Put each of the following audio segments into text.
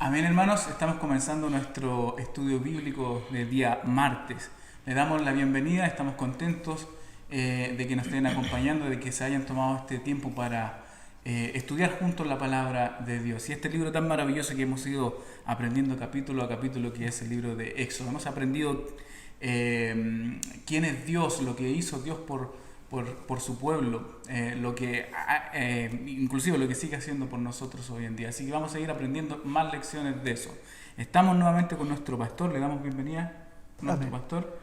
Amén, hermanos. Estamos comenzando nuestro estudio bíblico del día martes. Le damos la bienvenida, estamos contentos de que nos estén acompañando, de que se hayan tomado este tiempo para estudiar juntos la palabra de Dios. Y este libro tan maravilloso que hemos ido aprendiendo capítulo a capítulo, que es el libro de Éxodo. Hemos aprendido quién es Dios, lo que hizo Dios por su pueblo, inclusive lo que sigue haciendo por nosotros hoy en día. Así que vamos a seguir aprendiendo más lecciones de eso. Estamos nuevamente con nuestro pastor, le damos bienvenida a nuestro pastor.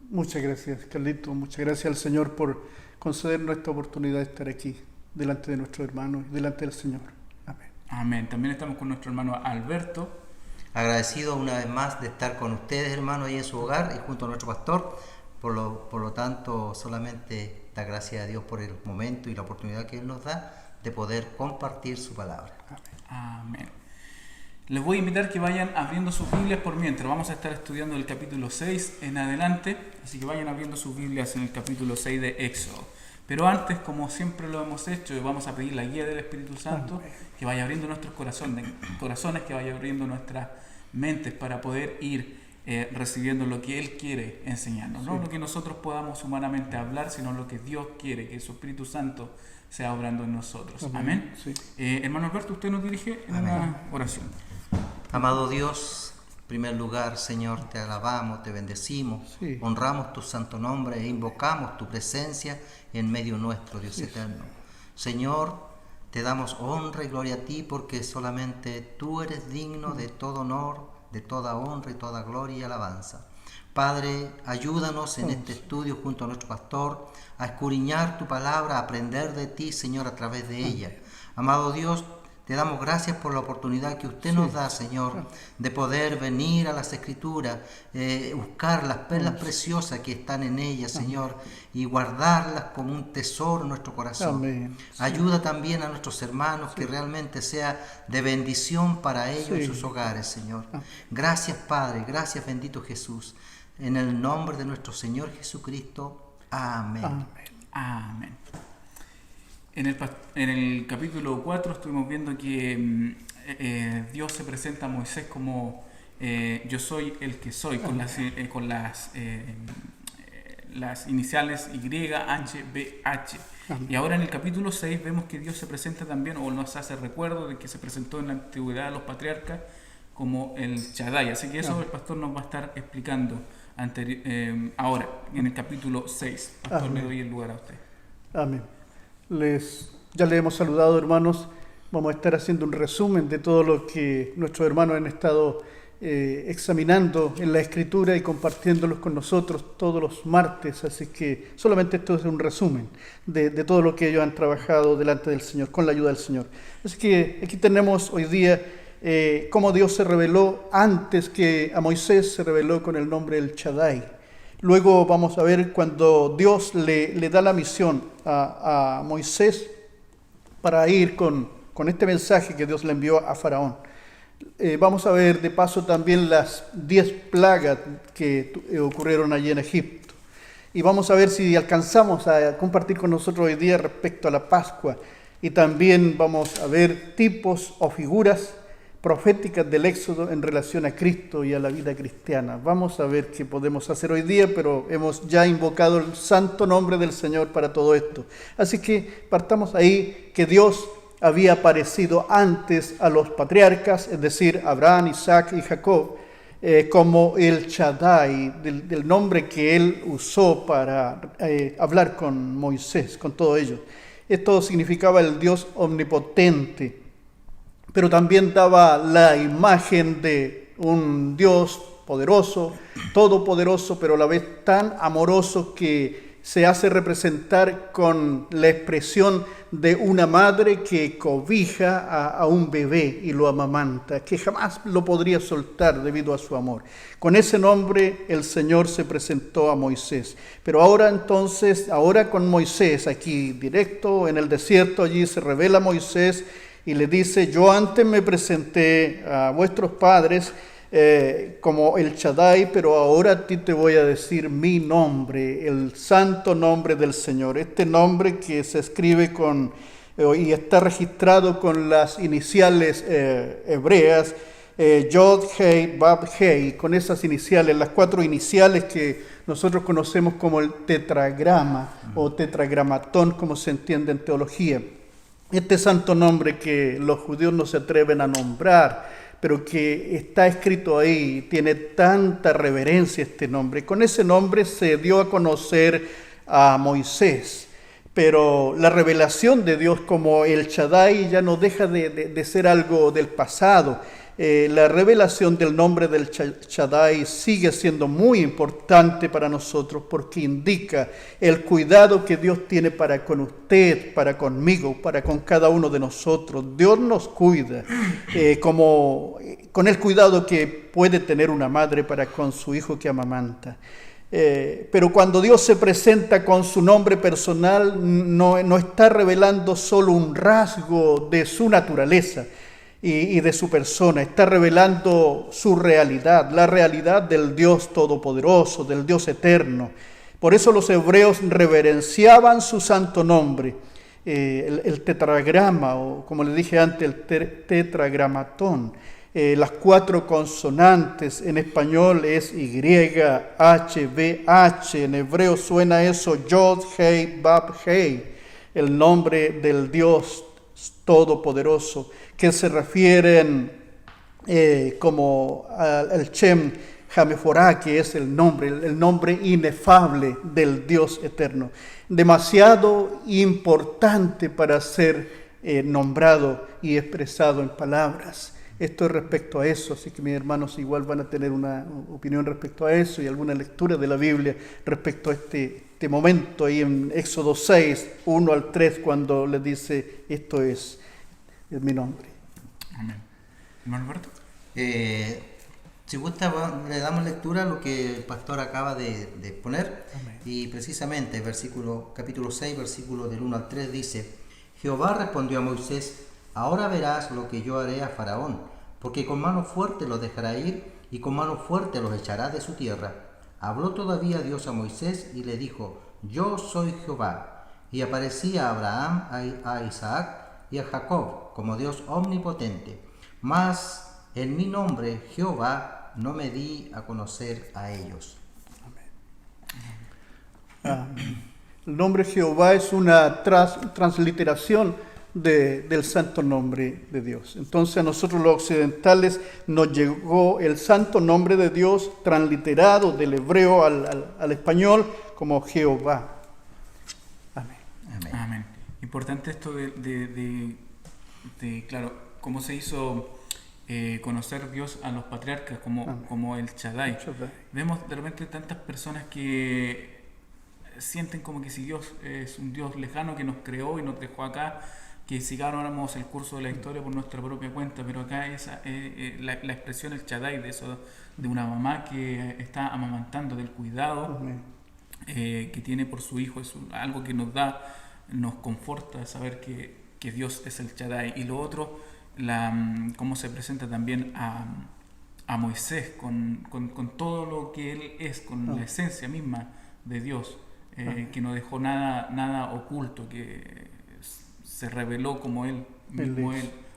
Muchas gracias, Carlito. Muchas gracias al Señor por concedernos esta oportunidad de estar aquí, delante de nuestros hermanos y delante del Señor. Amén. Amén. También estamos con nuestro hermano Alberto. Agradecido una vez más de estar con ustedes, hermanos, ahí en su hogar y junto a nuestro pastor. Por lo tanto, solamente da gracias a Dios por el momento y la oportunidad que Él nos da de poder compartir su palabra. Amén. Les voy a invitar que vayan abriendo sus Biblias por mientras. Vamos a estar estudiando el capítulo 6 en adelante, así que vayan abriendo sus Biblias en el capítulo 6 de Éxodo. Pero antes, como siempre lo hemos hecho, vamos a pedir la guía del Espíritu Santo, que vaya abriendo nuestros corazones, que vaya abriendo nuestras mentes para poder ir recibiendo lo que Él quiere enseñarnos. No lo que nosotros podamos humanamente hablar, sino lo que Dios quiere, que su Espíritu Santo sea obrando en nosotros. Amén. Sí. Hermano Alberto, usted nos dirige en una oración. Amado Dios, en primer lugar, Señor, te alabamos, te bendecimos, honramos tu santo nombre e invocamos tu presencia en medio nuestro, Dios eterno. Señor, te damos honra y gloria a ti porque solamente tú eres digno de todo honor, de toda honra y toda gloria y alabanza. Padre, ayúdanos en este estudio junto a nuestro pastor a escudriñar tu palabra, a aprender de ti, Señor, a través de ella. Amado Dios, te damos gracias por la oportunidad que usted nos da, Señor, de poder venir a las Escrituras, buscar las perlas preciosas que están en ellas, Señor, y guardarlas como un tesoro en nuestro corazón. Amén. Ayuda también a nuestros hermanos que realmente sea de bendición para ellos y sus hogares, Señor. Gracias, Padre, gracias, bendito Jesús. En el nombre de nuestro Señor Jesucristo. Amén. Amén. En el capítulo 4 estuvimos viendo que Dios se presenta a Moisés como yo soy el que soy, con las iniciales Y, H, B, H. Y ahora en el capítulo 6 vemos que Dios se presenta también, o nos hace recuerdo de que se presentó en la antigüedad a los patriarcas como el Shaddai. Así que eso el pastor nos va a estar explicando ahora, en el capítulo 6. Pastor, le doy el lugar a usted. Amén. Ya les hemos saludado, hermanos. Vamos a estar haciendo un resumen de todo lo que nuestros hermanos han estado examinando en la Escritura y compartiéndolos con nosotros todos los martes. Así que solamente esto es un resumen de todo lo que ellos han trabajado delante del Señor, con la ayuda del Señor. Así que aquí tenemos hoy día cómo Dios se reveló antes que a Moisés, se reveló con el nombre del Shaddai. Luego vamos a ver cuando Dios le da la misión a Moisés para ir con este mensaje que Dios le envió a Faraón. Vamos a ver de paso también las 10 plagas que ocurrieron allí en Egipto. Y vamos a ver si alcanzamos a compartir con nosotros hoy día respecto a la Pascua. Y también vamos a ver tipos o figuras proféticas del Éxodo en relación a Cristo y a la vida cristiana. Vamos a ver qué podemos hacer hoy día, pero hemos ya invocado el santo nombre del Señor para todo esto. Así que partamos ahí, que Dios había aparecido antes a los patriarcas, es decir, Abraham, Isaac y Jacob, como el Shaddai, del nombre que él usó para hablar con Moisés, con todos ellos. Esto significaba el Dios omnipotente, pero también daba la imagen de un Dios poderoso, todopoderoso, pero a la vez tan amoroso que se hace representar con la expresión de una madre que cobija a un bebé y lo amamanta, que jamás lo podría soltar debido a su amor. Con ese nombre el Señor se presentó a Moisés. Pero ahora con Moisés, aquí directo en el desierto, allí se revela Moisés y le dice: yo antes me presenté a vuestros padres como el Shaddai, pero ahora a ti te voy a decir mi nombre, el santo nombre del Señor. Este nombre que se escribe y está registrado con las iniciales hebreas Yod, Hei, Bab, Hei, con esas iniciales, las 4 iniciales que nosotros conocemos como el tetragrama o tetragramatón, como se entiende en teología. Este santo nombre que los judíos no se atreven a nombrar, pero que está escrito ahí, tiene tanta reverencia este nombre. Con ese nombre se dio a conocer a Moisés, pero la revelación de Dios como el Shaddai ya no deja de ser algo del pasado. La revelación del nombre del Shaddai sigue siendo muy importante para nosotros porque indica el cuidado que Dios tiene para con usted, para conmigo, para con cada uno de nosotros. Dios nos cuida como con el cuidado que puede tener una madre para con su hijo que amamanta. Pero cuando Dios se presenta con su nombre personal, no está revelando solo un rasgo de su naturaleza y de su persona, está revelando su realidad, la realidad del Dios Todopoderoso, del Dios Eterno. Por eso los hebreos reverenciaban su santo nombre, el tetragrama, o como le dije antes, el tetragramatón. Las 4 consonantes, en español es Y, H, B, H, en hebreo suena eso, Yod, Hei, Bab, Hei, el nombre del Dios Todopoderoso, que se refieren como al Shem Hameforá, que es el nombre inefable del Dios eterno. Demasiado importante para ser nombrado y expresado en palabras. Esto es respecto a eso, así que mis hermanos igual van a tener una opinión respecto a eso y alguna lectura de la Biblia respecto a este momento ahí en Éxodo 6, 1 al 3, cuando le dice, esto es mi nombre. Amén. Hermano Alberto. Si gusta, le damos lectura a lo que el pastor acaba de poner. Amén. Y precisamente capítulo 6, versículo del 1 al 3 dice, Jehová respondió a Moisés, ahora verás lo que yo haré a Faraón, porque con mano fuerte los dejará ir y con mano fuerte los echará de su tierra. Habló todavía Dios a Moisés y le dijo, yo soy Jehová. Y aparecía a Abraham, a Isaac y a Jacob como Dios omnipotente. Mas en mi nombre, Jehová, no me di a conocer a ellos. Amén. El nombre Jehová es una transliteración del santo nombre de Dios. Entonces a nosotros los occidentales nos llegó el santo nombre de Dios transliterado del hebreo al español como Jehová. Amén. Amén. Amén. Importante esto de claro, cómo se hizo conocer Dios a los patriarcas como el Shaddai. Vemos de repente tantas personas que sienten como que si Dios es un Dios lejano que nos creó y nos dejó acá, que sigáramos el curso de la historia por nuestra propia cuenta, pero acá es la expresión el Shaddai de eso, de una mamá que está amamantando, del cuidado que tiene por su hijo, es algo que nos conforta saber que Dios es el Shaddai. Y lo otro, cómo se presenta también a Moisés con todo lo que él es, con la esencia misma de Dios, que no dejó nada oculto, que se reveló como él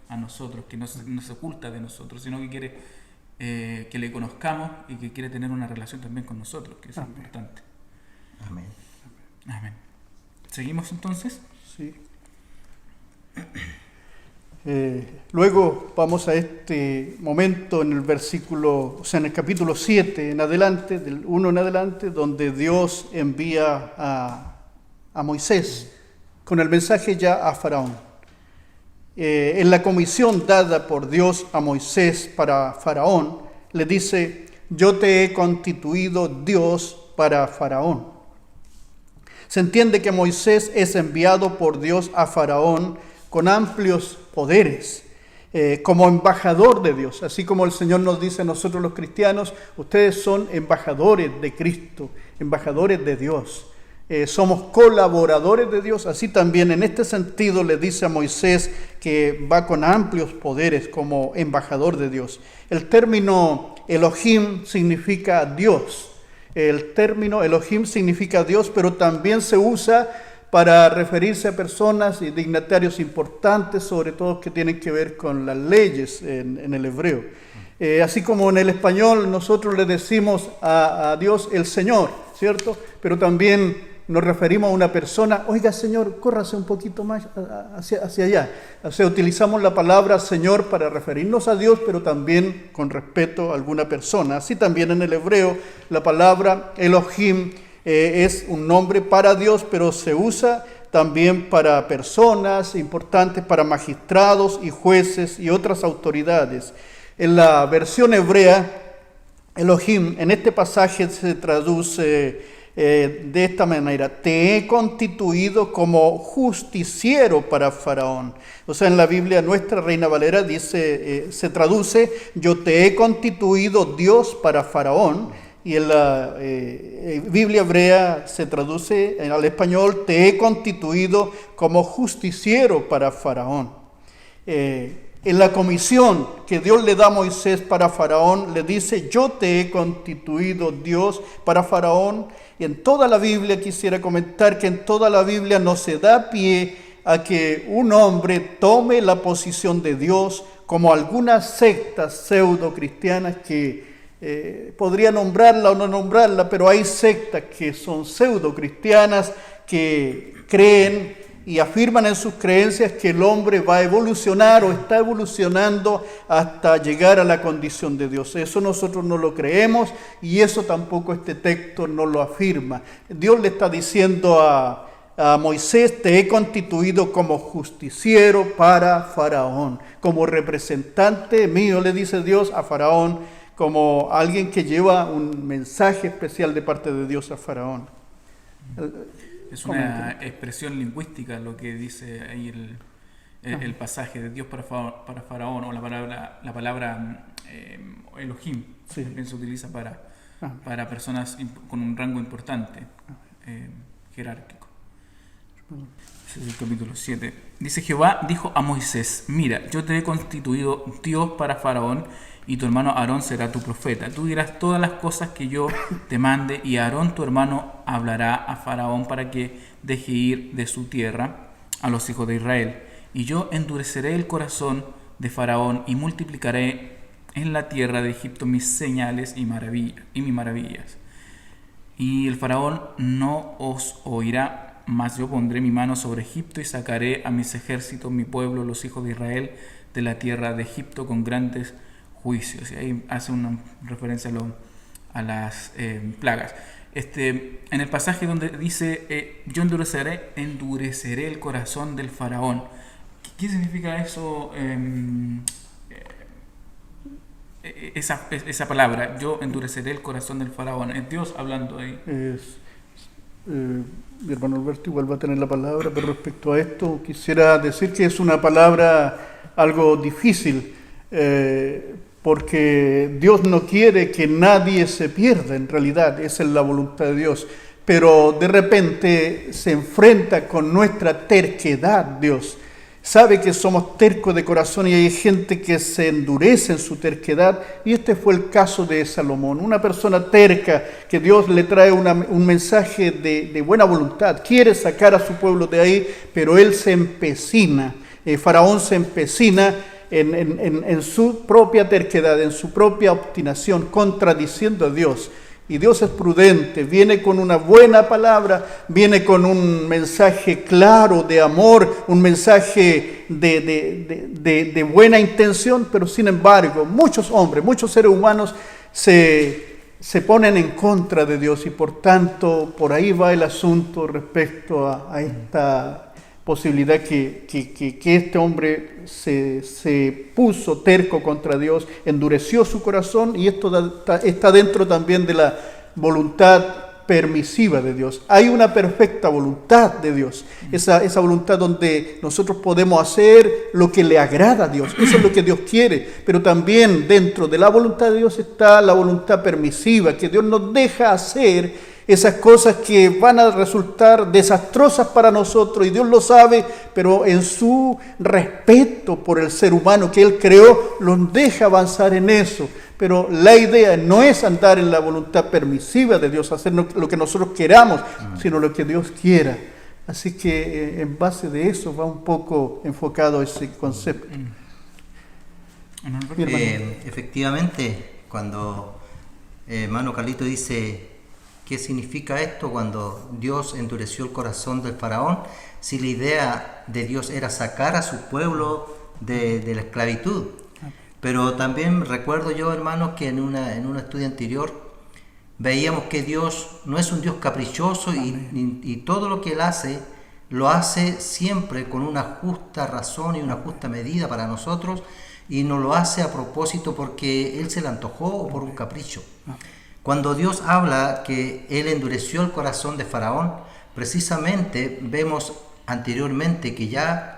a nosotros, que no se oculta de nosotros, sino que quiere que le conozcamos y que quiere tener una relación también con nosotros, que es importante. Amén. Amén. ¿Seguimos entonces? Sí. Luego vamos a este momento en el en el capítulo 7 en adelante, del 1 en adelante, donde Dios envía a Moisés con el mensaje ya a Faraón. En la comisión dada por Dios a Moisés para Faraón, le dice, yo te he constituido Dios para Faraón. Se entiende que Moisés es enviado por Dios a Faraón con amplios poderes, como embajador de Dios, así como el Señor nos dice a nosotros los cristianos, ustedes son embajadores de Cristo, embajadores de Dios. Somos colaboradores de Dios, así también en este sentido le dice a Moisés que va con amplios poderes como embajador de Dios. El término Elohim significa Dios. El término Elohim significa Dios, pero también se usa para referirse a personas y dignatarios importantes, sobre todo que tienen que ver con las leyes en el hebreo. Así como en el español nosotros le decimos a Dios el Señor, ¿cierto? Pero también nos referimos a una persona, oiga Señor, córrase un poquito más hacia allá. O sea, utilizamos la palabra Señor para referirnos a Dios, pero también con respeto a alguna persona. Así también en el hebreo la palabra Elohim es un nombre para Dios, pero se usa también para personas importantes, para magistrados y jueces y otras autoridades. En la versión hebrea, Elohim, en este pasaje se traduce de esta manera: te he constituido como justiciero para Faraón. O sea, en la Biblia nuestra Reina Valera dice, se traduce, yo te he constituido Dios para Faraón. Y en la Biblia hebrea se traduce al español, te he constituido como justiciero para Faraón. En la comisión que Dios le da a Moisés para Faraón, le dice, yo te he constituido Dios para Faraón. Y en toda la Biblia, quisiera comentar que en toda la Biblia no se da pie a que un hombre tome la posición de Dios, como algunas sectas pseudo cristianas que podría nombrarla o no nombrarla, pero hay sectas que son pseudo cristianas que creen y afirman en sus creencias que el hombre va a evolucionar o está evolucionando hasta llegar a la condición de Dios. Eso nosotros no lo creemos y eso tampoco este texto no lo afirma. Dios le está diciendo a Moisés, te he constituido como justiciero para Faraón, como representante mío, le dice Dios a Faraón, como alguien que lleva un mensaje especial de parte de Dios a Faraón. Es una expresión lingüística lo que dice ahí el pasaje de Dios para Faraón, o la palabra Elohim, sí. También se utiliza para personas con un rango importante, jerárquico. Ese es el capítulo 7. Dice, Jehová dijo a Moisés, mira, yo te he constituido Dios para Faraón, y tu hermano Aarón será tu profeta. Tú dirás todas las cosas que yo te mande, y Aarón tu hermano hablará a Faraón para que deje ir de su tierra a los hijos de Israel. Y yo endureceré el corazón de Faraón y multiplicaré en la tierra de Egipto mis señales y mis maravillas. Y el Faraón no os oirá, mas yo pondré mi mano sobre Egipto y sacaré a mis ejércitos, mi pueblo, los hijos de Israel, de la tierra de Egipto con grandes juicios. Y ahí hace una referencia a las plagas. En el pasaje donde dice yo endureceré el corazón del Faraón, ¿qué significa eso? Esa palabra, yo endureceré el corazón del Faraón, es Dios hablando ahí. Mi hermano Alberto igual va a tener la palabra, pero respecto a esto quisiera decir que es una palabra algo difícil, porque Dios no quiere que nadie se pierda, en realidad esa es la voluntad de Dios, pero de repente se enfrenta con nuestra terquedad. Dios sabe que somos tercos de corazón y hay gente que se endurece en su terquedad, y este fue el caso de Salomón, una persona terca que Dios le trae un mensaje de buena voluntad, quiere sacar a su pueblo de ahí, pero él se empecina, Faraón se empecina en su propia terquedad, en su propia obstinación, contradiciendo a Dios. Y Dios es prudente, viene con una buena palabra, viene con un mensaje claro de amor, un mensaje de buena intención, pero sin embargo, muchos hombres, muchos seres humanos se ponen en contra de Dios, y por tanto, por ahí va el asunto respecto a esta posibilidad que este hombre se puso terco contra Dios, endureció su corazón, y esto está dentro también de la voluntad permisiva de Dios. Hay una perfecta voluntad de Dios, esa voluntad donde nosotros podemos hacer lo que le agrada a Dios, eso es lo que Dios quiere, pero también dentro de la voluntad de Dios está la voluntad permisiva, que Dios nos deja hacer esas cosas que van a resultar desastrosas para nosotros, y Dios lo sabe, pero en su respeto por el ser humano que Él creó, los deja avanzar en eso. Pero la idea no es andar en la voluntad permisiva de Dios, hacer lo que nosotros queramos, sino lo que Dios quiera. Así que en base de eso va un poco enfocado ese concepto. Efectivamente, cuando hermano Carlito dice, ¿qué significa esto cuando Dios endureció el corazón del faraón? Si la idea de Dios era sacar a su pueblo de la esclavitud. Pero también recuerdo yo, hermanos, que en un estudio anterior veíamos que Dios no es un Dios caprichoso y todo lo que Él hace, lo hace siempre con una justa razón y una justa medida para nosotros, y no lo hace a propósito porque Él se le antojó o por un capricho. Cuando Dios habla que Él endureció el corazón de Faraón, precisamente vemos anteriormente que ya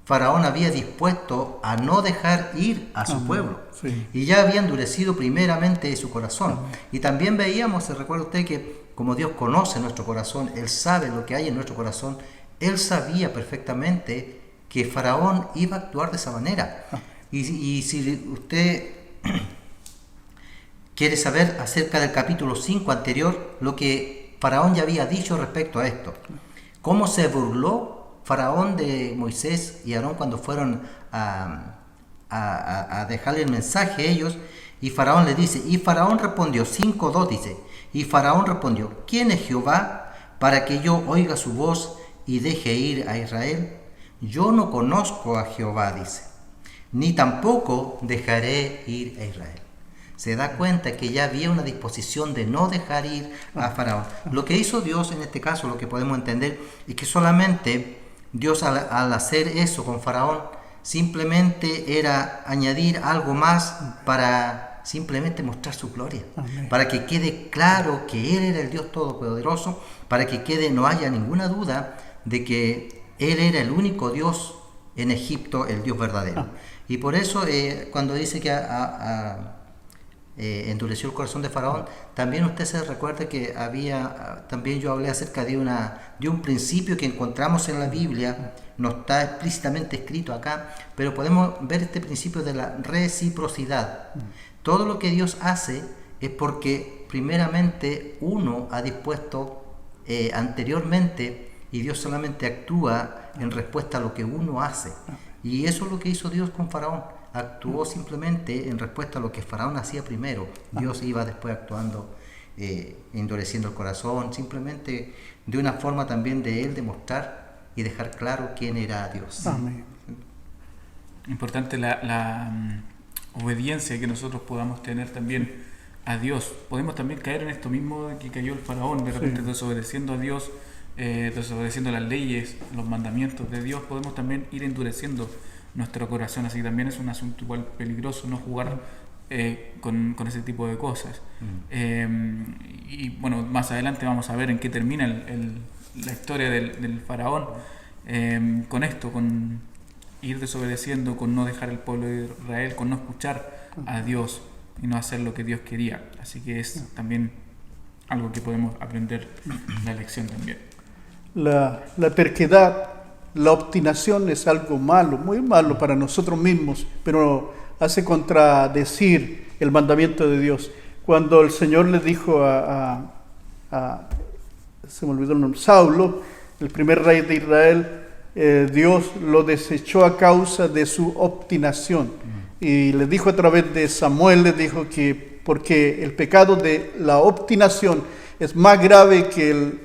Faraón había dispuesto a no dejar ir a su pueblo, y ya había endurecido primeramente su corazón. Y también veíamos, se recuerda usted, que como Dios conoce nuestro corazón, Él sabe lo que hay en nuestro corazón, Él sabía perfectamente que Faraón iba a actuar de esa manera. Y si usted quiere saber acerca del capítulo 5 anterior, lo que Faraón ya había dicho respecto a esto, cómo se burló Faraón de Moisés y Aarón cuando fueron a dejarle el mensaje a ellos, y Faraón le dice, y Faraón respondió, 5:2 dice, y Faraón respondió, ¿quién es Jehová para que yo oiga su voz y deje ir a Israel? Yo no conozco a Jehová, dice, ni tampoco dejaré ir a Israel. Se da cuenta que ya había una disposición de no dejar ir a Faraón. Lo que hizo Dios en este caso, lo que podemos entender, es que solamente Dios al hacer eso con Faraón, simplemente era añadir algo más para simplemente mostrar su gloria. Amén. Para que quede claro que Él era el Dios Todopoderoso, para que no haya ninguna duda de que Él era el único Dios en Egipto, el Dios verdadero. Y por eso cuando dice que endureció el corazón de Faraón, también usted se recuerda que también yo hablé acerca de un principio que encontramos en la Biblia, no está explícitamente escrito acá, pero podemos ver este principio de la reciprocidad. Todo lo que Dios hace es porque primeramente uno ha dispuesto anteriormente, y Dios solamente actúa en respuesta a lo que uno hace. Y eso es lo que hizo Dios con Faraón. Actuó simplemente en respuesta a lo que Faraón hacía primero. Dios iba después actuando, endureciendo el corazón, simplemente de una forma también de Él demostrar y dejar claro quién era Dios. Amén. Importante la obediencia que nosotros podamos tener también a Dios. Podemos también caer en esto mismo de que cayó el Faraón, de repente desobedeciendo a Dios, desobedeciendo las leyes, los mandamientos de Dios, podemos también ir endureciendo nuestro corazón. Así que también es un asunto igual peligroso no jugar con ese tipo de cosas. Y bueno, más adelante vamos a ver en qué termina la historia del faraón con esto, con ir desobedeciendo, con no dejar el pueblo de Israel, con no escuchar a Dios y no hacer lo que Dios quería. Así que es también algo que podemos aprender la lección también. La terquedad, la obstinación es algo malo, muy malo para nosotros mismos, pero hace contradecir el mandamiento de Dios. Cuando el Señor le dijo se me olvidó el nombre, Saulo, el primer rey de Israel, Dios lo desechó a causa de su obstinación. Y le dijo a través de Samuel, le dijo que porque el pecado de la obstinación es más grave que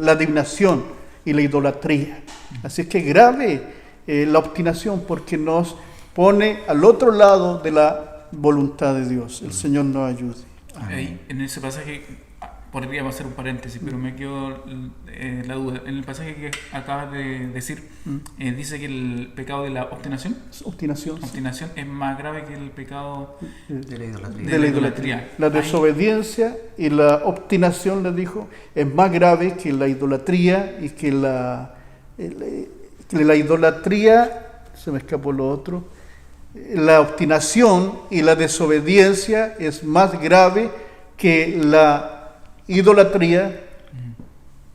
la adivinación y la idolatría. Así es que grave la obstinación, porque nos pone al otro lado de la voluntad de Dios. El Señor nos ayude. En ese pasaje, podríamos hacer un paréntesis, pero me quedó la duda. En el pasaje que acabas de decir, dice que el pecado de la obstinación es más grave que el pecado de la idolatría. La desobediencia y la obstinación, le dijo, es más grave que la idolatría, y que la idolatría, se me escapó lo otro, la obstinación y la desobediencia es más grave que la idolatría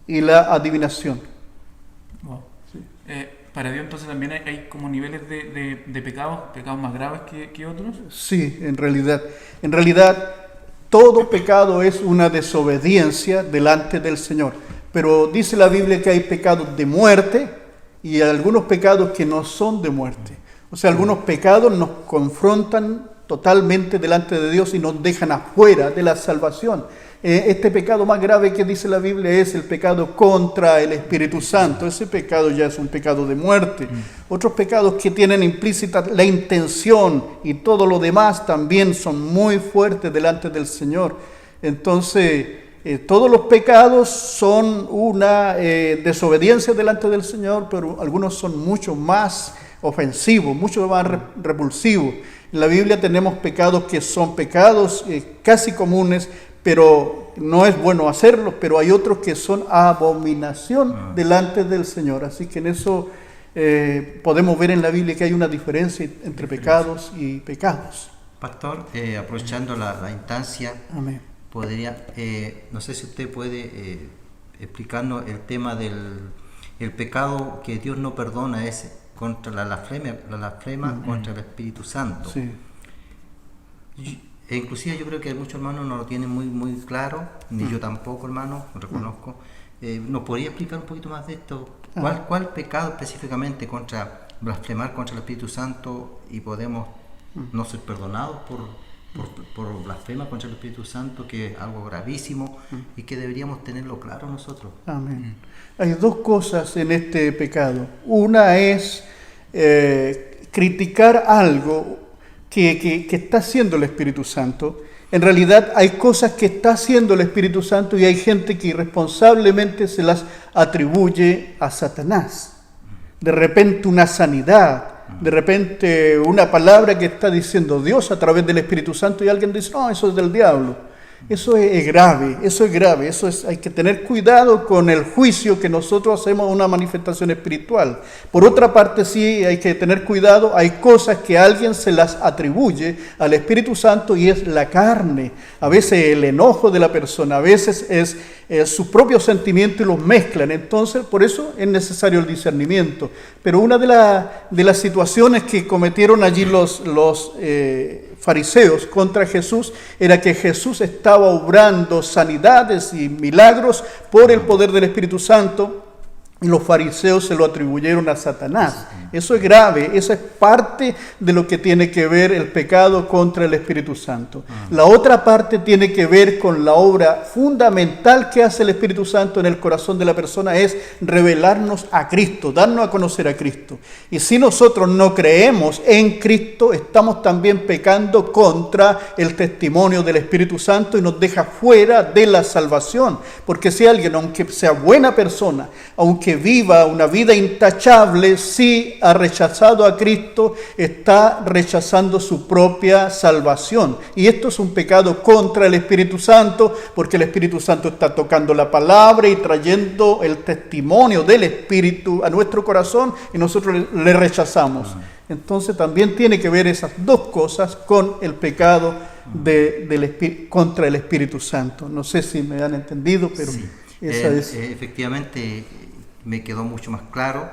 y la adivinación. Wow. Sí. Para Dios entonces también hay como niveles de pecados más graves que otros. Sí, en realidad todo pecado es una desobediencia delante del Señor, pero dice la Biblia que hay pecados de muerte y algunos pecados que no son de muerte. O sea, algunos pecados nos confrontan totalmente delante de Dios y nos dejan afuera de la salvación. Este pecado más grave que dice la Biblia es el pecado contra el Espíritu Santo. Ese pecado ya es un pecado de muerte. Otros pecados que tienen implícita la intención y todo lo demás también son muy fuertes delante del Señor. Entonces, todos los pecados son una desobediencia delante del Señor, pero algunos son mucho más ofensivos, mucho más repulsivos. En la Biblia tenemos pecados que son pecados casi comunes, pero no es bueno hacerlos, pero hay otros que son abominación delante del Señor. Así que en eso podemos ver en la Biblia que hay una diferencia entre pecados y pecados. Pastor, aprovechando la instancia, Amén. podría, no sé si usted puede explicarnos el tema del pecado que Dios no perdona, es contra la blasfema contra el Espíritu Santo. Sí. Inclusive yo creo que muchos hermanos no lo tienen muy claro, ni yo tampoco, hermano, lo reconozco. ¿Nos podría explicar un poquito más de esto? ¿Cuál pecado específicamente contra blasfemar contra el Espíritu Santo y podemos no ser perdonados por blasfema contra el Espíritu Santo, que es algo gravísimo y que deberíamos tenerlo claro nosotros? Amén. Hay dos cosas en este pecado. Una es criticar algo que está haciendo el Espíritu Santo. En realidad hay cosas que está haciendo el Espíritu Santo y hay gente que irresponsablemente se las atribuye a Satanás. De repente una sanidad, de repente una palabra que está diciendo Dios a través del Espíritu Santo y alguien dice, no, eso es del diablo. Eso es grave, hay que tener cuidado con el juicio que nosotros hacemos a una manifestación espiritual. Por otra parte, sí hay que tener cuidado, hay cosas que alguien se las atribuye al Espíritu Santo y es la carne, a veces el enojo de la persona, a veces es sus propios sentimientos y los mezclan. Entonces, por eso es necesario el discernimiento. Pero una de las situaciones que cometieron allí los fariseos contra Jesús era que Jesús estaba obrando sanidades y milagros por el poder del Espíritu Santo y los fariseos se lo atribuyeron a Satanás. Eso es grave, eso es parte de lo que tiene que ver el pecado contra el Espíritu Santo. La otra parte tiene que ver con la obra fundamental que hace el Espíritu Santo en el corazón de la persona, es revelarnos a Cristo, darnos a conocer a Cristo. Y si nosotros no creemos en Cristo, estamos también pecando contra el testimonio del Espíritu Santo y nos deja fuera de la salvación. Porque si alguien, aunque sea buena persona, aunque viva una vida intachable, si ha rechazado a Cristo, está rechazando su propia salvación. Y esto es un pecado contra el Espíritu Santo, porque el Espíritu Santo está tocando la palabra y trayendo el testimonio del Espíritu a nuestro corazón y nosotros le rechazamos. Entonces también tiene que ver esas dos cosas con el pecado contra el Espíritu Santo. No sé si me han entendido, pero sí. Esa es... Efectivamente, me quedó mucho más claro.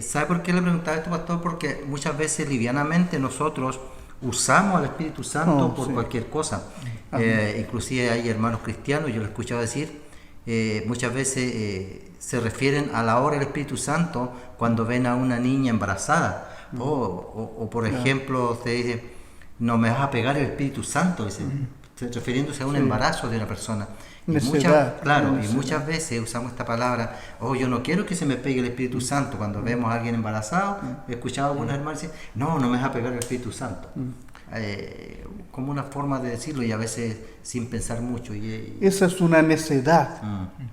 ¿Sabe por qué le preguntaba esto, pastor? Porque muchas veces livianamente nosotros usamos al Espíritu Santo por cualquier cosa. Inclusive hay hermanos cristianos, yo lo he escuchado decir, muchas veces se refieren a la obra del Espíritu Santo cuando ven a una niña embarazada. O por ejemplo, usted dice, no me vas a pegar el Espíritu Santo, dice, refiriéndose a un embarazo de una persona. Y muchas veces usamos esta palabra, yo no quiero que se me pegue el Espíritu Santo. Cuando vemos a alguien embarazado, he escuchado a algunos hermanos decir, no me vas a pegar el Espíritu Santo. Como una forma de decirlo y a veces sin pensar mucho. Esa es una necedad,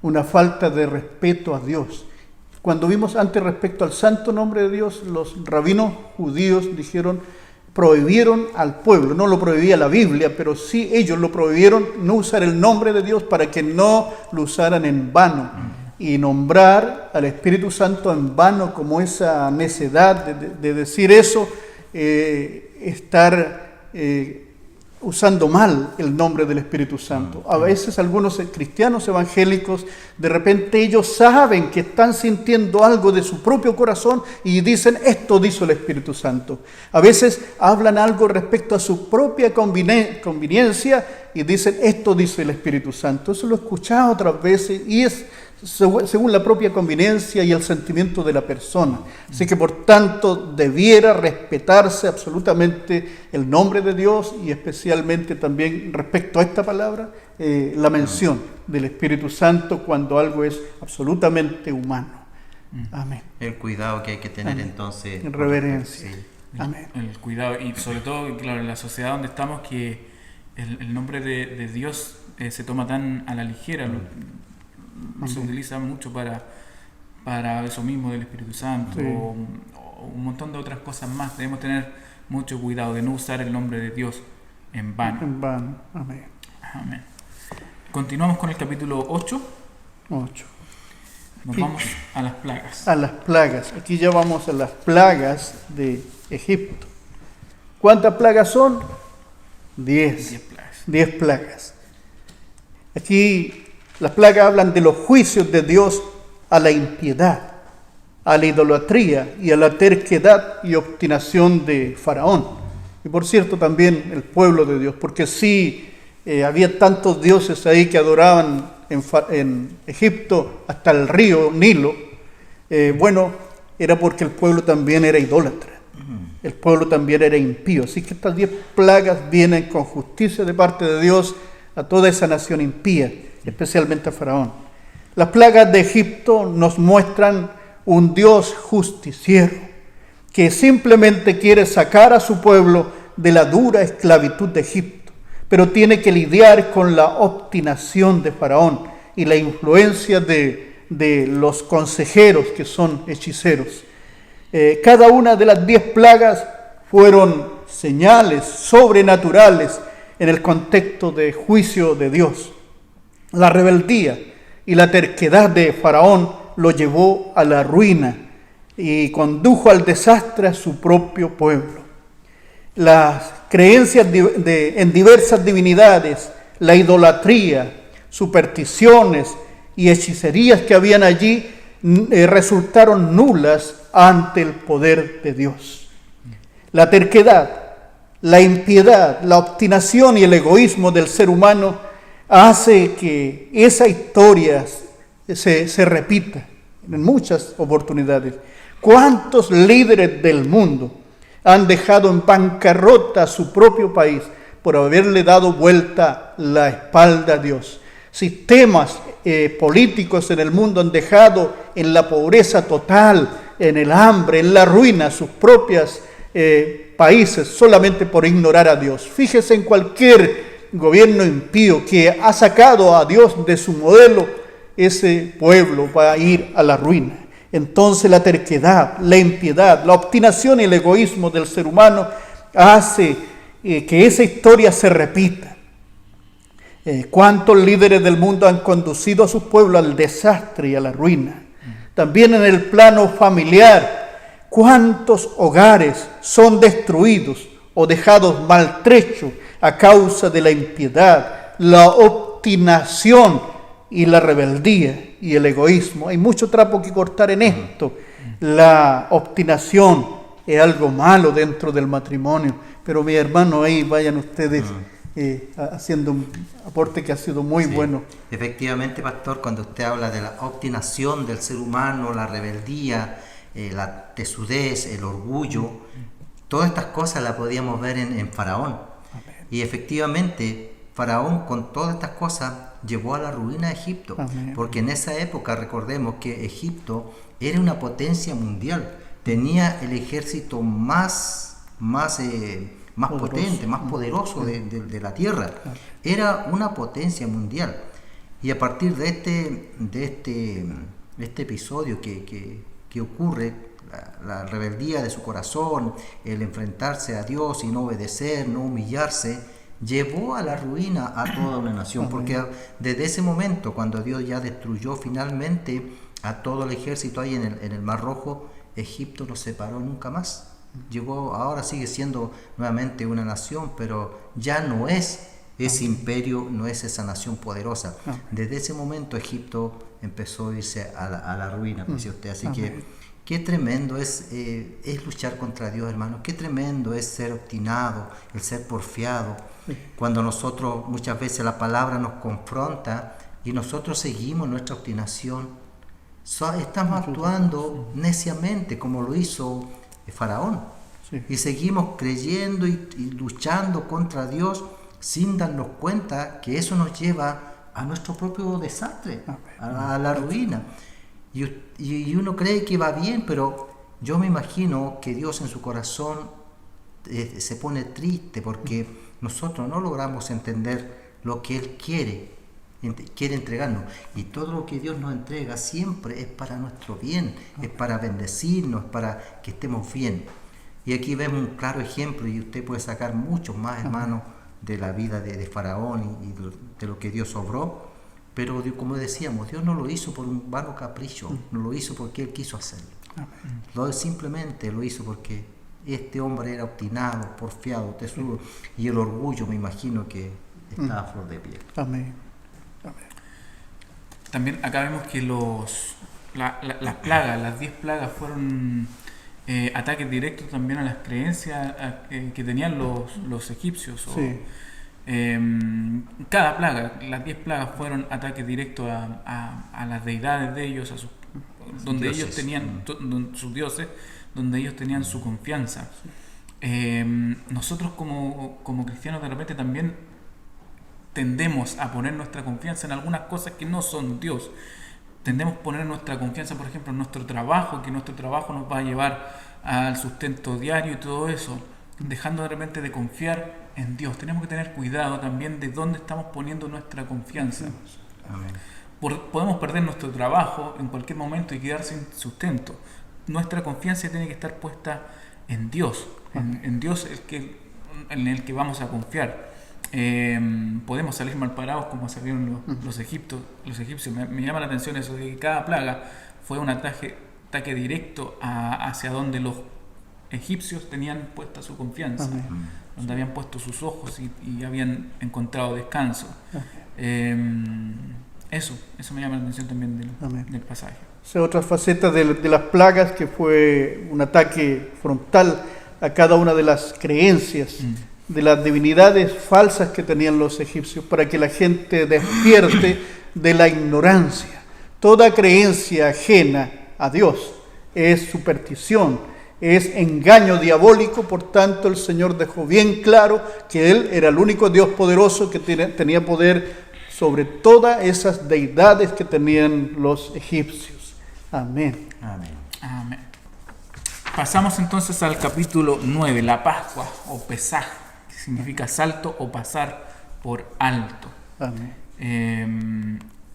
una falta de respeto a Dios. Cuando vimos antes respecto al santo nombre de Dios, los rabinos judíos prohibieron al pueblo, no lo prohibía la Biblia, pero sí ellos lo prohibieron, no usar el nombre de Dios para que no lo usaran en vano. Y nombrar al Espíritu Santo en vano como esa necedad de decir eso, estar usando mal el nombre del Espíritu Santo. A veces algunos cristianos evangélicos, de repente ellos saben que están sintiendo algo de su propio corazón y dicen, esto dice el Espíritu Santo. A veces hablan algo respecto a su propia conveniencia y dicen, esto dice el Espíritu Santo. Eso lo he escuchado otras veces y es según la propia conveniencia y el sentimiento de la persona. Así que por tanto debiera respetarse absolutamente el nombre de Dios y especialmente también respecto a esta palabra, la mención del Espíritu Santo cuando algo es absolutamente humano. Amén. El cuidado que hay que tener. Amén. Entonces. En reverencia. Sí. Amén. El cuidado y sobre todo, claro, en la sociedad donde estamos, que el nombre de Dios se toma tan a la ligera. Se utiliza mucho para eso mismo del Espíritu Santo, sí, o un montón de otras cosas más. Debemos tener mucho cuidado de no usar el nombre de Dios en vano. En vano. Amén. Amén. Continuamos con el capítulo 8. Nos vamos a las plagas. A las plagas. Aquí ya vamos a las plagas de Egipto. ¿Cuántas plagas son? 10. 10 plagas. Aquí las plagas hablan de los juicios de Dios a la impiedad, a la idolatría y a la terquedad y obstinación de Faraón. Y por cierto también el pueblo de Dios, porque sí había tantos dioses ahí que adoraban en Egipto hasta el río Nilo. Era porque el pueblo también era idólatra. El pueblo también era impío. Así que estas 10 plagas vienen con justicia de parte de Dios a toda esa nación impía, especialmente a Faraón. Las plagas de Egipto nos muestran un Dios justiciero que simplemente quiere sacar a su pueblo de la dura esclavitud de Egipto, pero tiene que lidiar con la obstinación de Faraón y la influencia de los consejeros que son hechiceros. Cada una de las 10 plagas fueron señales sobrenaturales en el contexto de juicio de Dios. La rebeldía y la terquedad de Faraón lo llevó a la ruina y condujo al desastre a su propio pueblo. Las creencias en diversas divinidades, la idolatría, supersticiones y hechicerías que habían allí resultaron nulas ante el poder de Dios. La terquedad, la impiedad, la obstinación y el egoísmo del ser humano hace que esa historia se repita en muchas oportunidades. ¿Cuántos líderes del mundo han dejado en bancarrota a su propio país por haberle dado vuelta la espalda a Dios? Sistemas políticos en el mundo han dejado en la pobreza total, en el hambre, en la ruina sus propios países solamente por ignorar a Dios. Fíjese en cualquier gobierno impío que ha sacado a Dios de su modelo, ese pueblo va a ir a la ruina. Entonces la terquedad, la impiedad, la obstinación y el egoísmo del ser humano hace que esa historia se repita. ¿Cuántos líderes del mundo han conducido a su pueblo al desastre y a la ruina? También en el plano familiar, ¿cuántos hogares son destruidos o dejados maltrechos a causa de la impiedad, la obstinación y la rebeldía y el egoísmo? Hay mucho trapo que cortar en esto. La obstinación es algo malo dentro del matrimonio, pero mi hermano, ahí vayan ustedes haciendo un aporte que ha sido muy bueno. Efectivamente, pastor, cuando usted habla de la obstinación del ser humano, la rebeldía, la tesudez, el orgullo, todas estas cosas las podíamos ver en Faraón. Amén. Y efectivamente, Faraón con todas estas cosas llevó a la ruina a Egipto. Amén. Porque en esa época, recordemos que Egipto era una potencia mundial, tenía el ejército más potente, más poderoso de la tierra. Era una potencia mundial. Y a partir de este episodio que ocurre, la rebeldía de su corazón, el enfrentarse a Dios y no obedecer, no humillarse, llevó a la ruina a toda una nación. Porque desde ese momento, cuando Dios ya destruyó finalmente a todo el ejército ahí en el Mar Rojo, Egipto no se paró nunca más. Ahora sigue siendo nuevamente una nación, pero ya no es ese imperio, no es esa nación poderosa. Desde ese momento Egipto empezó a irse a la ruina, dice usted. Así que qué tremendo es luchar contra Dios, hermano. Qué tremendo es ser obstinado, el ser porfiado. Cuando nosotros muchas veces la palabra nos confronta y nosotros seguimos nuestra obstinación, estamos actuando neciamente como lo hizo Faraón. Sí. Y seguimos creyendo y luchando contra Dios sin darnos cuenta que eso nos lleva a nuestro propio desastre, a la ruina. Y uno cree que va bien, pero yo me imagino que Dios en su corazón se pone triste porque nosotros no logramos entender lo que Él quiere entregarnos. Y todo lo que Dios nos entrega siempre es para nuestro bien, es para bendecirnos, es para que estemos bien. Y aquí vemos un claro ejemplo, y usted puede sacar muchos más, hermanos, de la vida de Faraón y de lo que Dios obró. Pero como decíamos, Dios no lo hizo por un vano capricho, no lo hizo porque Él quiso hacerlo. Simplemente lo hizo porque este hombre era obstinado, porfiado, tesudo, y el orgullo, me imagino, que estaba a flor de piel. Amén. También acá vemos que las plagas, las 10 plagas fueron ataques directos también a las creencias que tenían los egipcios. Sí. Cada plaga, las 10 plagas fueron ataques directos a las deidades de ellos, donde dioses. ellos tenían sus dioses, donde ellos tenían su confianza. Nosotros como cristianos de repente también tendemos a poner nuestra confianza en algunas cosas que no son Dios. Tendemos a poner nuestra confianza, por ejemplo, en nuestro trabajo, que nuestro trabajo nos va a llevar al sustento diario y todo eso, dejando de repente de confiar en Dios. Tenemos que tener cuidado también de dónde estamos poniendo nuestra confianza. Amén. Podemos perder nuestro trabajo en cualquier momento y quedar sin sustento. Nuestra confianza tiene que estar puesta en Dios, en Dios en el que vamos a confiar. Podemos salir mal parados como salieron los egipcios. Me llama la atención eso de que cada plaga fue un ataque directo hacia donde los egipcios tenían puesta su confianza. Amén. Donde habían puesto sus ojos y habían encontrado descanso. Eso me llama la atención también del pasaje. Esa otra faceta de las plagas, que fue un ataque frontal a cada una de las creencias, de las divinidades falsas que tenían los egipcios, para que la gente despierte de la ignorancia. Toda creencia ajena a Dios es superstición, es engaño diabólico. Por tanto, el Señor dejó bien claro que Él era el único Dios poderoso que tenía poder sobre todas esas deidades que tenían los egipcios. Amén. Amén. Amén. Pasamos entonces al capítulo 9, la Pascua o Pesaj, que significa salto o pasar por alto. Amén.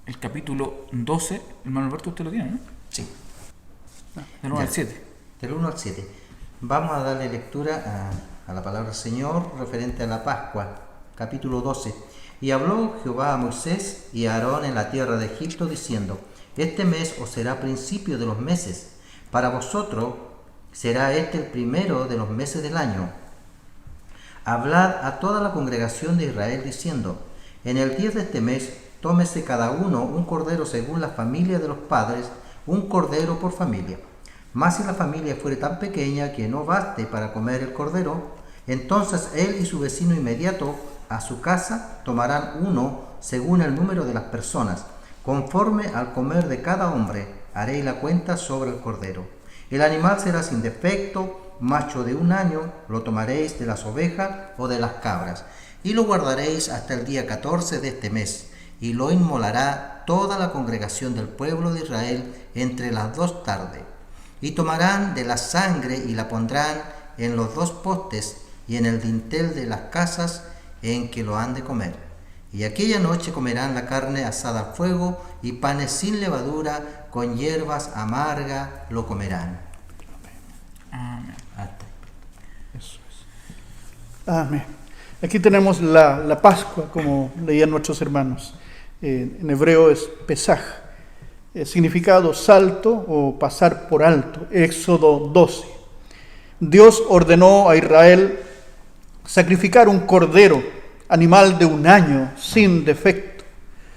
El capítulo 12, hermano Alberto, usted lo tiene, ¿no? Sí. Del 1 al 7. Del 1 al 7. Vamos a darle lectura a la palabra del Señor referente a la Pascua, capítulo 12. Y habló Jehová a Moisés y a Aarón en la tierra de Egipto, diciendo: Este mes os será principio de los meses, para vosotros será este el primero de los meses del año. Hablad a toda la congregación de Israel, diciendo: En el 10 de este mes, tómese cada uno un cordero según la familia de los padres, un cordero por familia. Mas si la familia fuere tan pequeña que no baste para comer el cordero, entonces él y su vecino inmediato a su casa tomarán uno según el número de las personas. Conforme al comer de cada hombre, haréis la cuenta sobre el cordero. El animal será sin defecto, macho de 1 año, lo tomaréis de las ovejas o de las cabras, y lo guardaréis hasta el día 14 de este mes, y lo inmolará toda la congregación del pueblo de Israel entre las 2 tardes. Y tomarán de la sangre y la pondrán en los 2 postes y en el dintel de las casas en que lo han de comer. Y aquella noche comerán la carne asada al fuego y panes sin levadura, con hierbas amargas lo comerán. Amén. Hasta. Eso es. Amén. Aquí tenemos la Pascua, como leían nuestros hermanos. En hebreo es Pesaj. Significado salto o pasar por alto. Éxodo 12. Dios ordenó a Israel sacrificar un cordero, animal de 1 año, sin defecto.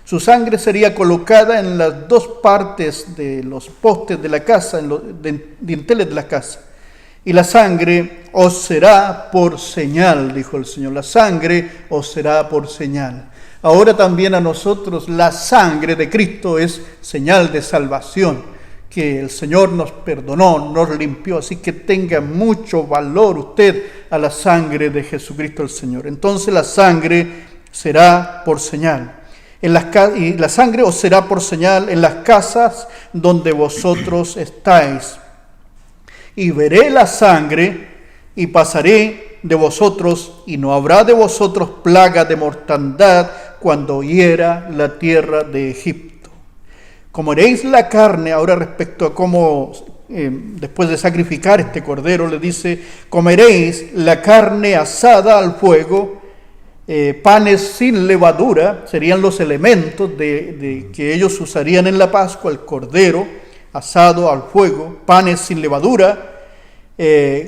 Su sangre sería colocada en las 2 partes de los postes de la casa, en los dinteles de la casa. Y la sangre os será por señal, dijo el Señor. La sangre os será por señal. ahora también a nosotros la sangre de Cristo es señal de salvación, que el Señor nos perdonó, nos limpió, así que tenga mucho valor usted a la sangre de Jesucristo el Señor. Entonces la sangre será por señal. Y la sangre os será por señal en las casas donde vosotros estáis. Y veré la sangre y pasaré de vosotros, y no habrá de vosotros plaga de mortandad cuando hiera la tierra de Egipto. Comeréis la carne, ahora respecto a cómo, después de sacrificar este cordero, le dice, comeréis la carne asada al fuego, panes sin levadura, serían los elementos que ellos usarían en la Pascua, el cordero asado al fuego, panes sin levadura,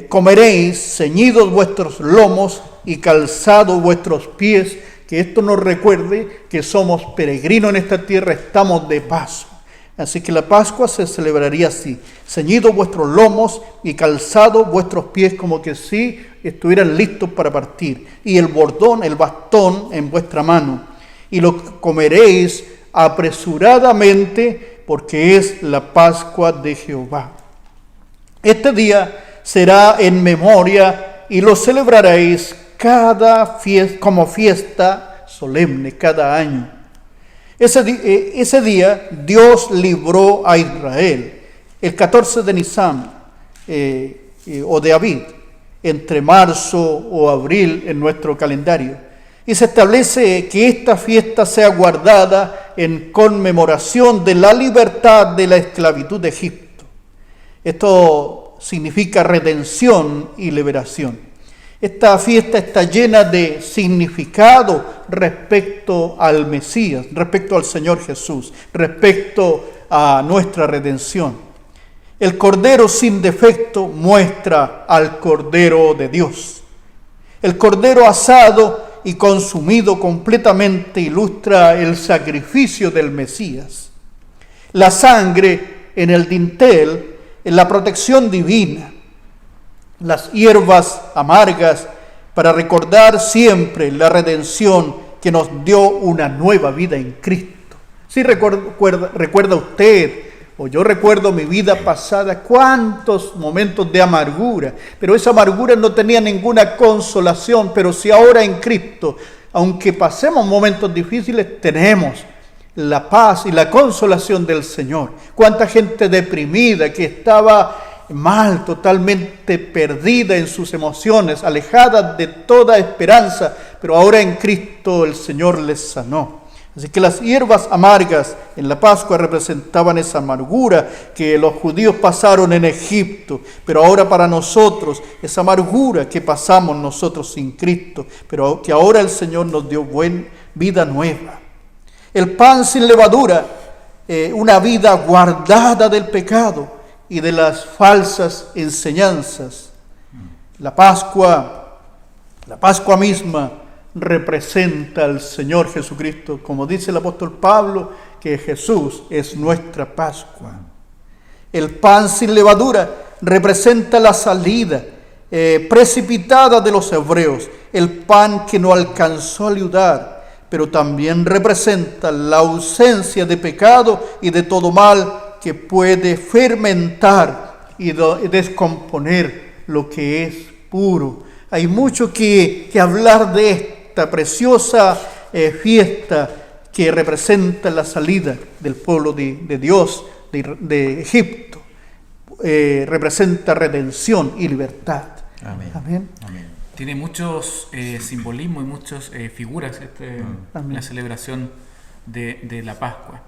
comeréis ceñidos vuestros lomos y calzados vuestros pies, que esto nos recuerde que somos peregrinos en esta tierra, estamos de paso. Así que la Pascua se celebraría así, ceñidos vuestros lomos y calzados vuestros pies, como que si estuvieran listos para partir, y el bordón, el bastón en vuestra mano, y lo comeréis apresuradamente, porque es la Pascua de Jehová. Este día será en memoria y lo celebraréis como fiesta solemne cada año. Ese día Dios libró a Israel, el 14 de Nisan o de Abib, entre marzo o abril en nuestro calendario. Y se establece que esta fiesta sea guardada en conmemoración de la libertad de la esclavitud de Egipto. Esto significa redención y liberación. Esta fiesta está llena de significado respecto al Mesías, respecto al Señor Jesús, respecto a nuestra redención. El Cordero sin defecto muestra al Cordero de Dios. El Cordero asado y consumido completamente ilustra el sacrificio del Mesías. La sangre en el dintel, en la protección divina. Las hierbas amargas para recordar siempre la redención que nos dio una nueva vida en Cristo. Si recuerda usted, o yo recuerdo mi vida pasada, cuántos momentos de amargura, pero esa amargura no tenía ninguna consolación, pero si ahora en Cristo, aunque pasemos momentos difíciles, tenemos la paz y la consolación del Señor. Cuánta gente deprimida que estaba mal, totalmente perdida en sus emociones, alejada de toda esperanza, pero ahora en Cristo el Señor les sanó. Así que las hierbas amargas en la Pascua representaban esa amargura que los judíos pasaron en Egipto, pero ahora para nosotros, esa amargura que pasamos nosotros sin Cristo, pero que ahora el Señor nos dio vida nueva. El pan sin levadura, una vida guardada del pecado y de las falsas enseñanzas. La Pascua misma representa al Señor Jesucristo, como dice el apóstol Pablo, que Jesús es nuestra Pascua. El pan sin levadura representa la salida precipitada de los hebreos, el pan que no alcanzó a liudar, pero también representa la ausencia de pecado y de todo mal que puede fermentar y descomponer lo que es puro. Hay mucho que hablar de esta preciosa fiesta que representa la salida del pueblo de Dios de Egipto. Representa redención y libertad. Amén. Amén. Amén. Tiene muchos simbolismos y muchas figuras la celebración de la Pascua.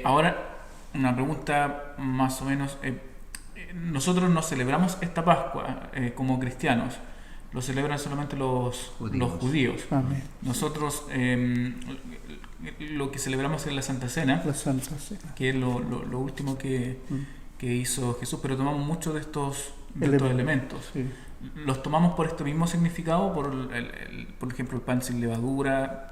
Ahora, una pregunta más o menos. Nosotros no celebramos esta Pascua como cristianos. Lo celebran solamente los judíos. Amén. Nosotros lo que celebramos es la Santa Cena, que es lo último que hizo Jesús, pero tomamos muchos de estos elementos. Sí. Los tomamos por este mismo significado, por ejemplo el pan sin levadura,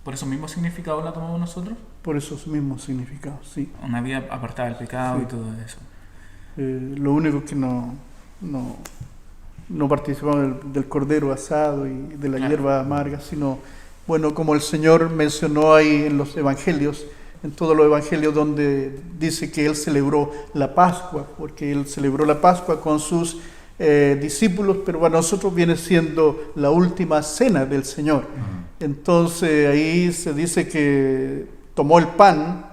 por esos mismos significados la tomamos nosotros. Por esos mismos significados, sí. Una vida apartada del pecado, sí. Y todo eso. Lo único que no participamos del cordero asado y de la hierba amarga, sino Bueno, como el Señor mencionó ahí en los evangelios, en todos los evangelios donde dice que Él celebró la Pascua, porque Él celebró la Pascua con sus discípulos, pero para nosotros viene siendo la última cena del Señor. Entonces ahí se dice que tomó el pan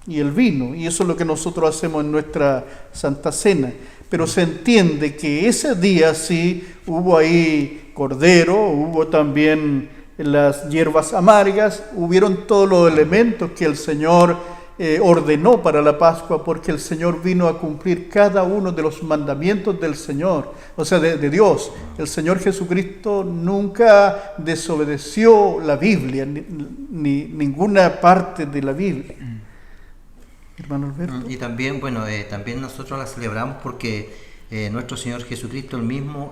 y el vino, y eso es lo que nosotros hacemos en nuestra Santa Cena. Pero se entiende que ese día sí hubo ahí cordero, hubo también las hierbas amargas, hubieron todos los elementos que el Señor ordenó para la Pascua, porque el Señor vino a cumplir cada uno de los mandamientos del Señor, o sea, de Dios. El Señor Jesucristo nunca desobedeció la Biblia, ni ninguna parte de la Biblia. Hermano Alberto. Y también, bueno, también nosotros la celebramos porque nuestro Señor Jesucristo, él mismo,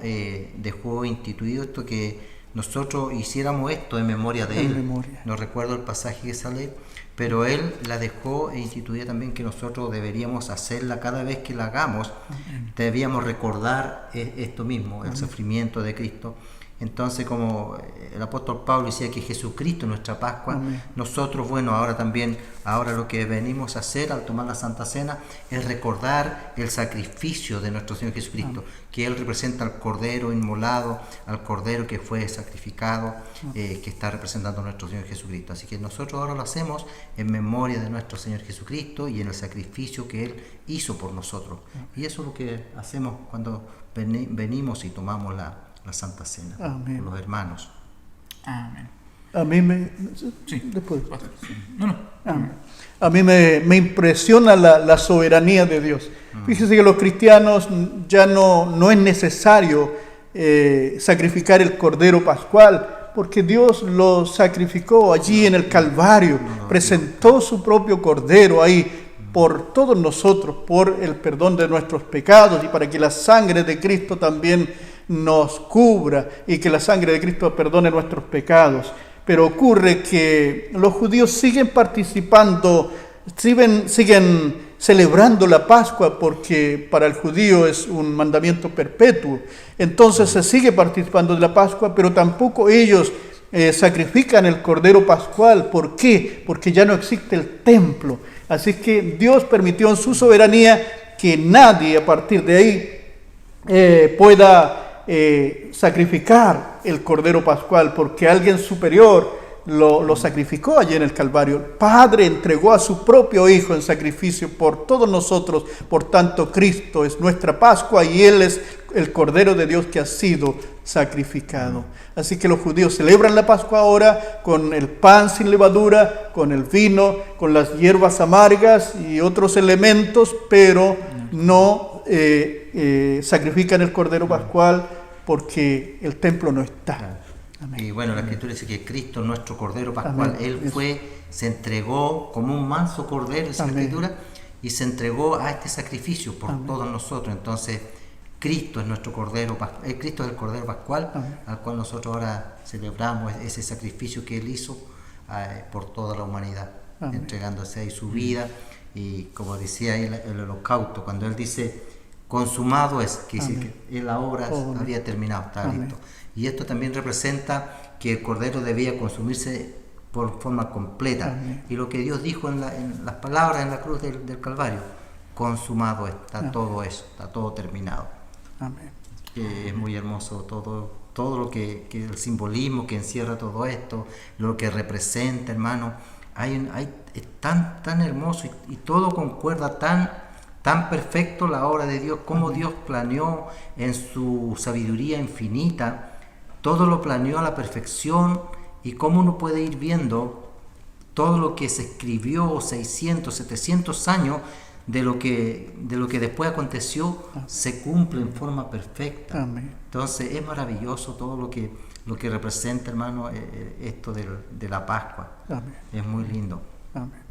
dejó instituido esto, que nosotros hiciéramos esto en memoria de Él. No recuerdo el pasaje que sale, pero Él la dejó e instituía también que nosotros deberíamos hacerla cada vez que la hagamos. Debíamos recordar esto mismo, el sufrimiento de Cristo. Entonces, como el apóstol Pablo decía que Jesucristo es nuestra Pascua, nosotros, bueno, ahora lo que venimos a hacer al tomar la Santa Cena es recordar el sacrificio de nuestro Señor Jesucristo, que Él representa al Cordero inmolado, al Cordero que fue sacrificado, que está representando a nuestro Señor Jesucristo. Así que nosotros ahora lo hacemos en memoria de nuestro Señor Jesucristo y en el sacrificio que Él hizo por nosotros. Y eso es lo que hacemos cuando venimos y tomamos la Santa Cena. Amén. Con los hermanos. Amén. A mí me... Sí. Después. No. A mí me impresiona la soberanía de Dios. Fíjese que los cristianos ya no es necesario sacrificar el Cordero Pascual, porque Dios lo sacrificó allí en el Calvario, presentó su propio Cordero ahí por todos nosotros, por el perdón de nuestros pecados y para que la sangre de Cristo también nos cubra y que la sangre de Cristo perdone nuestros pecados. Pero ocurre que los judíos siguen participando, siguen celebrando la Pascua, porque para el judío es un mandamiento perpetuo. Entonces se sigue participando de la Pascua, pero tampoco ellos sacrifican el Cordero Pascual. ¿Por qué? Porque ya no existe el templo. Así que Dios permitió en su soberanía que nadie a partir de ahí pueda sacrificar el Cordero Pascual, porque alguien superior lo sacrificó allí en el Calvario. El Padre entregó a su propio Hijo en sacrificio por todos nosotros. Por tanto, Cristo es nuestra Pascua y Él es el Cordero de Dios que ha sido sacrificado. Así que los judíos celebran la Pascua ahora con el pan sin levadura, con el vino, con las hierbas amargas y otros elementos, pero no sacrifican el Cordero Pascual porque el templo no está. Amén. Y bueno, la Escritura dice que Cristo, nuestro Cordero Pascual, Él se entregó como un manso cordero, esa Escritura, y se entregó a este sacrificio por todos nosotros. Entonces, Cristo es nuestro Cordero, Cristo es el Cordero Pascual, al cual nosotros ahora celebramos ese sacrificio que Él hizo por toda la humanidad, entregándose ahí su vida. Y como decía el holocausto, cuando Él dice consumado es, que dice que la obra había terminado, estaba listo. Y esto también representa que el Cordero debía consumirse por forma completa. Y lo que Dios dijo en las palabras en la cruz del Calvario, consumado está todo eso, está todo terminado. Amén. Es muy hermoso todo lo que el simbolismo que encierra todo esto, lo que representa, hermano. Es tan hermoso y todo concuerda tan perfecto la obra de Dios, como Dios planeó en su sabiduría infinita, todo lo planeó a la perfección, y cómo uno puede ir viendo todo lo que se escribió 600, 700 años de lo que después aconteció, se cumple en forma perfecta. Amén. Entonces es maravilloso todo lo que representa, hermano, esto de la Pascua. Amén. Es muy lindo. Amén.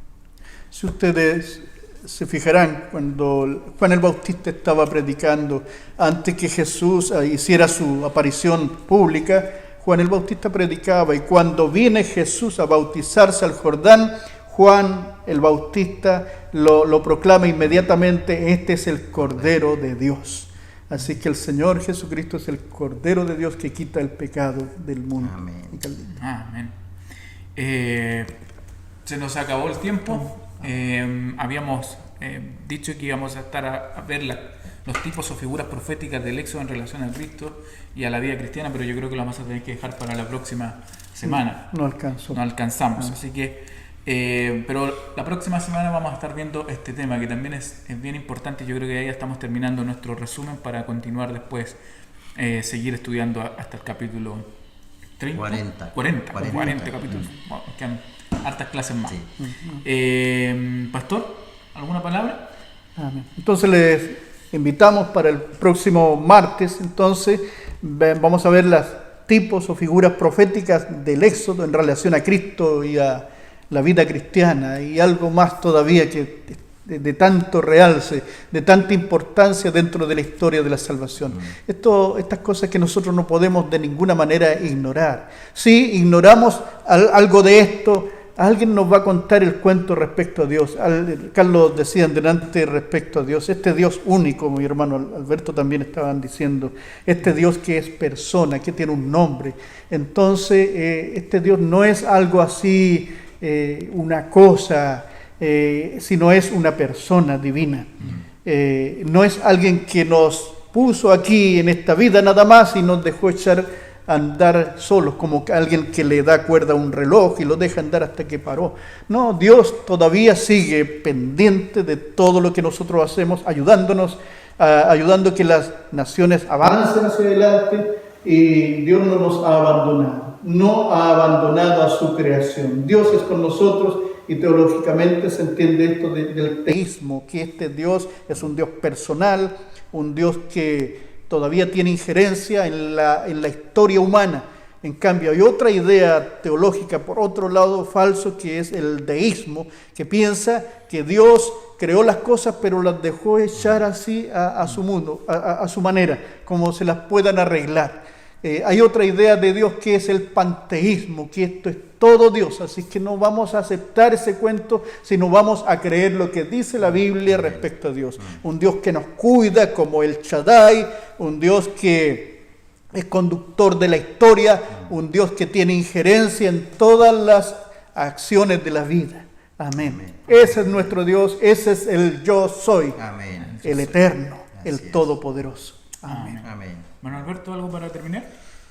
Si ustedes se fijarán, cuando Juan el Bautista estaba predicando, antes que Jesús hiciera su aparición pública, Juan el Bautista predicaba, y cuando viene Jesús a bautizarse al Jordán, Juan el Bautista lo proclama inmediatamente: este es el Cordero de Dios. Así que el Señor Jesucristo es el Cordero de Dios que quita el pecado del mundo. Amén. Amén. Se nos acabó el tiempo. Habíamos dicho que íbamos a estar a ver los tipos o figuras proféticas del Éxodo en relación a Cristo y a la vida cristiana, pero yo creo que lo vamos a tener que dejar para la próxima semana. No alcanzamos. Así que, pero la próxima semana vamos a estar viendo este tema que también es bien importante. Yo creo que ahí ya estamos terminando nuestro resumen para continuar después, seguir estudiando hasta el capítulo 30, 40 capítulos. Bueno, quedan hartas clases más. Sí. Pastor, ¿alguna palabra? Amén. Entonces les invitamos para el próximo martes. Entonces vamos a ver los tipos o figuras proféticas del Éxodo en relación a Cristo y a la vida cristiana, y algo más todavía que de tanto realce, de tanta importancia dentro de la historia de la salvación. Estas cosas que nosotros no podemos de ninguna manera ignorar. Si ignoramos algo de esto, alguien nos va a contar el cuento respecto a Dios. Carlos decía delante respecto a Dios, este Dios único, mi hermano Alberto también estaban diciendo, este Dios que es persona, que tiene un nombre. Entonces, este Dios no es algo así, una cosa, sino es una persona divina. No es alguien que nos puso aquí en esta vida nada más y nos dejó echar a andar solos, como alguien que le da cuerda a un reloj y lo deja andar hasta que paró. No, Dios todavía sigue pendiente de todo lo que nosotros hacemos, ayudando que las naciones avancen hacia adelante, y Dios no nos ha abandonado, no ha abandonado a su creación. Dios es con nosotros. Y teológicamente se entiende esto del teísmo, que este Dios es un Dios personal, un Dios que todavía tiene injerencia en la historia humana. En cambio, hay otra idea teológica, por otro lado, falso, que es el deísmo, que piensa que Dios creó las cosas, pero las dejó echar así a su mundo, a su manera, como se las puedan arreglar. Hay otra idea de Dios que es el panteísmo, que esto es todo Dios, así que no vamos a aceptar ese cuento, sino vamos a creer lo que dice la Biblia respecto a Dios. Un Dios que nos cuida como el Shaddai, un Dios que es conductor de la historia, un Dios que tiene injerencia en todas las acciones de la vida. Amén. Ese es nuestro Dios, ese es el yo soy. Amén. El eterno, el todopoderoso. Amén. Bueno, Alberto, ¿algo para terminar?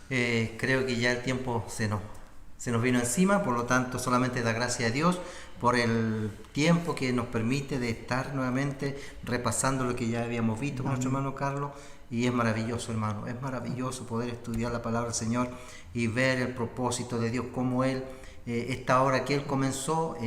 Creo que ya el tiempo se nos vino encima, por lo tanto solamente da gracias a Dios por el tiempo que nos permite de estar nuevamente repasando lo que ya habíamos visto con nuestro hermano Carlos, y es maravilloso, hermano, es maravilloso poder estudiar la palabra del Señor y ver el propósito de Dios, como Él, esta obra que Él comenzó,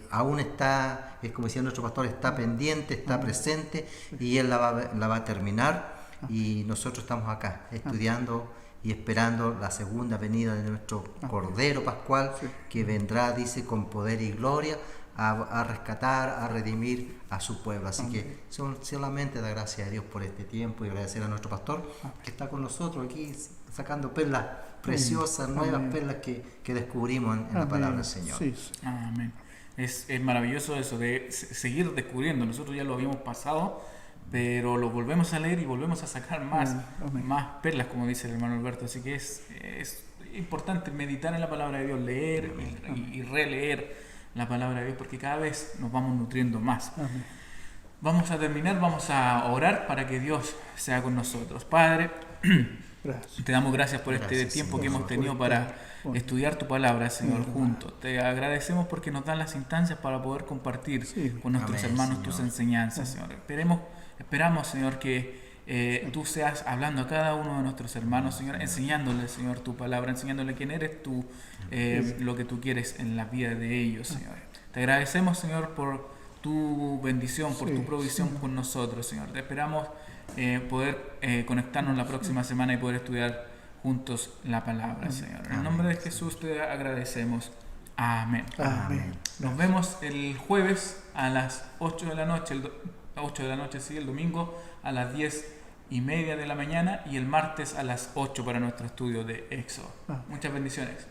aún está, como decía nuestro pastor, está pendiente, está presente, y Él la va a terminar. Y nosotros estamos acá estudiando y esperando la segunda venida de nuestro Cordero Pascual, que vendrá, dice, con poder y gloria a rescatar, a redimir a su pueblo. Así que solamente da gracias a Dios por este tiempo, y agradecer a nuestro pastor que está con nosotros aquí sacando perlas preciosas, nuevas perlas que descubrimos en la palabra del Señor. Amén. Es maravilloso eso de seguir descubriendo. Nosotros ya lo habíamos pasado, pero lo volvemos a leer y volvemos a sacar más perlas, como dice el hermano Alberto. Así que es importante meditar en la palabra de Dios, leer y releer la palabra de Dios, porque cada vez nos vamos nutriendo más. Vamos a terminar, vamos a orar para que Dios sea con nosotros. Padre, te damos gracias por este tiempo que hemos tenido para estudiar tu palabra, Señor, juntos. Te agradecemos porque nos dan las instancias para poder compartir con nuestros hermanos tus enseñanzas, Señor. Esperamos, Señor, que tú seas hablando a cada uno de nuestros hermanos, Señor, enseñándole, Señor, tu palabra, enseñándole quién eres tú, lo que tú quieres en la vida de ellos, Señor. Te agradecemos, Señor, por tu bendición, por tu provisión con nosotros, Señor. Te esperamos poder conectarnos la próxima semana y poder estudiar juntos la palabra, Señor. En el nombre de Jesús te agradecemos. Amén. Nos vemos el jueves a las 8 de la noche, el domingo a las 10:30 de la mañana, y el martes a las 8 para nuestro estudio de Éxodo. Muchas bendiciones.